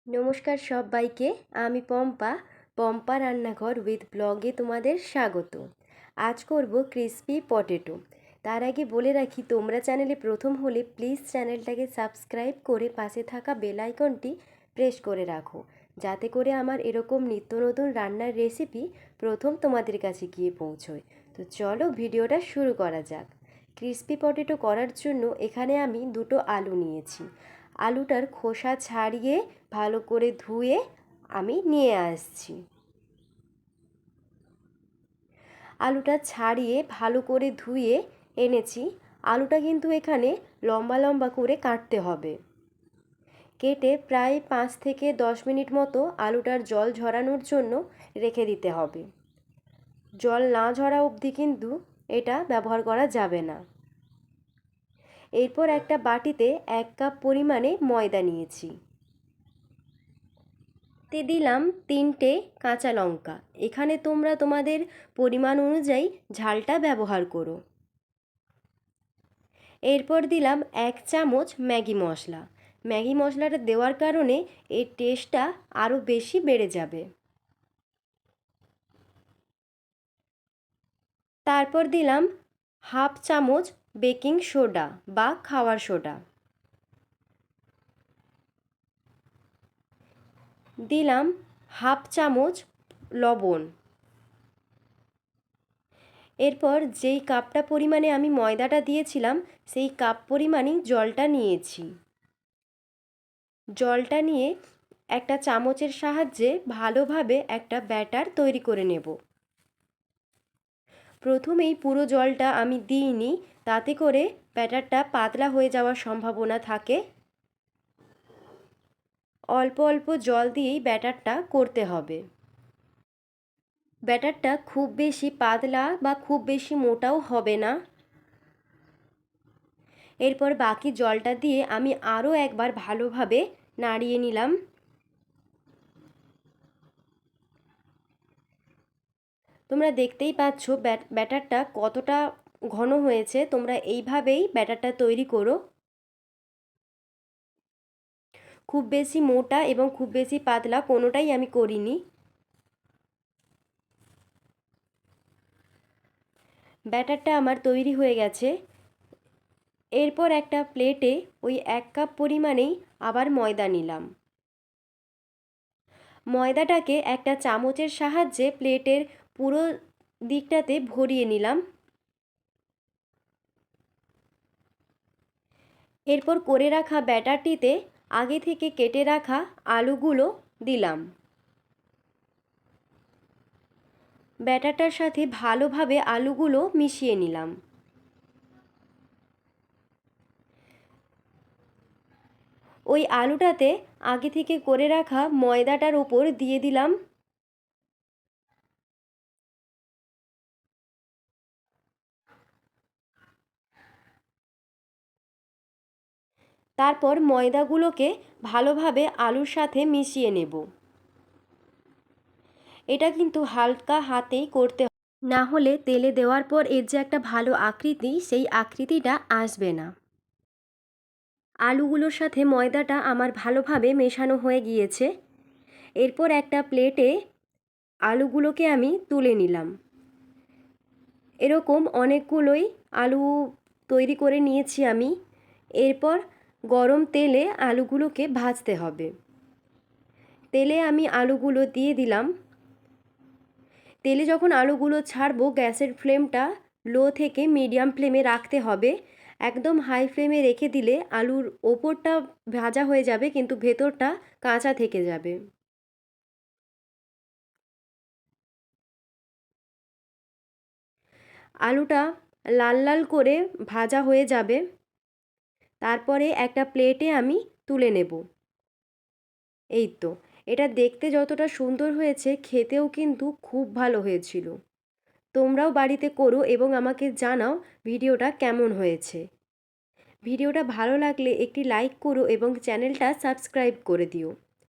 নমস্কার সবাইকে। আমি পম্পা রান্নাঘর উইথ ব্লগে তোমাদের স্বাগত। আজ করব ক্রিসপি পটেটো। তার আগে বলে রাখি, তোমরা চ্যানেলে প্রথম হলে প্লিজ চ্যানেলটাকে সাবস্ক্রাইব করে পাশে থাকা বেল আইকনটি প্রেস করে রাখো, যাতে করে আমার এরকম নিত্য নতুন রান্নার রেসিপি প্রথম তোমাদের কাছে গিয়ে পৌঁছয়। তো চলো ভিডিওটা শুরু করা যাক। ক্রিসপি পটেটো করার জন্য এখানে আমি দুটো আলু নিয়েছি। আলুটার খোসা ছাড়িয়ে ভালো করে ধুয়ে আমি নিয়ে আসছি। আলুটা ছাড়িয়ে ভালো করে ধুয়ে এনেছি। আলুটা কিন্তু এখানে লম্বা লম্বা করে কাটতে হবে। কেটে প্রায় 5 থেকে 10 মিনিট মতো আলুটার জল ঝরানোর জন্য রেখে দিতে হবে। জল না ঝরা অবধি কিন্তু এটা ব্যবহার করা যাবে না। এরপর একটা বাটিতে 1 কাপ পরিমাণে ময়দা নিয়েছি। তে দিলাম 3টে কাঁচা লঙ্কা। এখানে তোমরা তোমাদের পরিমাণ অনুযায়ী ঝালটা ব্যবহার করো। এরপর দিলাম 1 চামচ ম্যাগি মশলা। ম্যাগি মশলাটা দেওয়ার কারণে এর টেস্টটা আরও বেশি বেড়ে যাবে। তারপর দিলাম 1/2 চামচ বেকিং সোডা বা খাওয়ার সোডা। দিলাম 1/2 চামচ লবণ। এরপর যেই কাপটা পরিমাণে আমি ময়দাটা দিয়েছিলাম সেই কাপ পরিমাণেই জলটা নিয়েছি। জলটা নিয়ে একটা চামচের সাহায্যে ভালোভাবে একটা ব্যাটার তৈরি করে নেব। প্রথমেই পুরো জলটা আমি দিইনি, তাতে করে ব্যাটারটা পাতলা হয়ে যাওয়ার সম্ভাবনা থাকে। অল্প অল্প জল দিয়েই ব্যাটারটা করতে হবে। ব্যাটারটা খুব বেশি পাতলা বা খুব বেশি মোটাও হবে না। এরপর বাকি জলটা দিয়ে আমি আরও একবার ভালোভাবে নাড়িয়ে নিলাম। তোমরা দেখতেই পাচ্ছ ব্যাটারটা কতটা ঘন হয়েছে। তোমরা এইভাবেই ব্যাটারটা তৈরি করো। খুব বেশি মোটা এবং খুব বেশি পাতলা কোনোটাই আমি করিনি। ব্যাটারটা আমার তৈরি হয়ে গেছে। এরপর একটা প্লেটে ওই 1 কাপ পরিমাণেই আবার ময়দা নিলাম। ময়দাটাকে একটা চামচের সাহায্যে প্লেটের পুরো দিকটাতে ভরিয়ে নিলাম। এরপর করে রাখা ব্যাটারটিতে আগে থেকে কেটে রাখা আলুগুলো দিলাম। ব্যাটারটার সাথে ভালোভাবে আলুগুলো মিশিয়ে নিলাম। ওই আলুটাতে আগে থেকে করে রাখা ময়দাটার ওপর দিয়ে দিলাম। তারপর ময়দাগুলোকে ভালোভাবে আলুর সাথে মিশিয়ে নেব। এটা কিন্তু হালকা হাতেই করতে হবে, না হলে তেলে দেওয়ার পর এর যে একটা ভালো আকৃতি, সেই আকৃতিটা আসবে না। আলুগুলোর সাথে ময়দাটা আমার ভালোভাবে মেশানো হয়ে গিয়েছে। এরপর একটা প্লেটে আলুগুলোকে আমি তুলে নিলাম। এরকম অনেকগুলোই আলু তৈরি করে নিয়েছি আমি। এরপর গরম তেলে আলুগুলোকে ভাজতে হবে। তেলে আমি আলুগুলো দিয়ে দিলাম। তেলে যখন আলুগুলো ছাড়বো, গ্যাসের ফ্লেমটা লো থেকে মিডিয়াম ফ্লেমে রাখতে হবে। একদম হাই ফ্লেমে রেখে দিলে আলুর ওপরটা ভাজা হয়ে যাবে কিন্তু ভেতরটা কাঁচা থেকে যাবে। আলুটা লাল লাল করে ভাজা হয়ে যাবে। তারপরে একটা প্লেটে আমি তুলে নেব। এই তো, এটা দেখতে যতটা সুন্দর হয়েছে, খেতেও কিন্তু খুব ভালো হয়েছিল। তোমরাও বাড়িতে করো এবং আমাকে জানাও ভিডিওটা কেমন হয়েছে। ভিডিওটা ভালো লাগলে একটি লাইক করো এবং চ্যানেলটা সাবস্ক্রাইব করে দিও।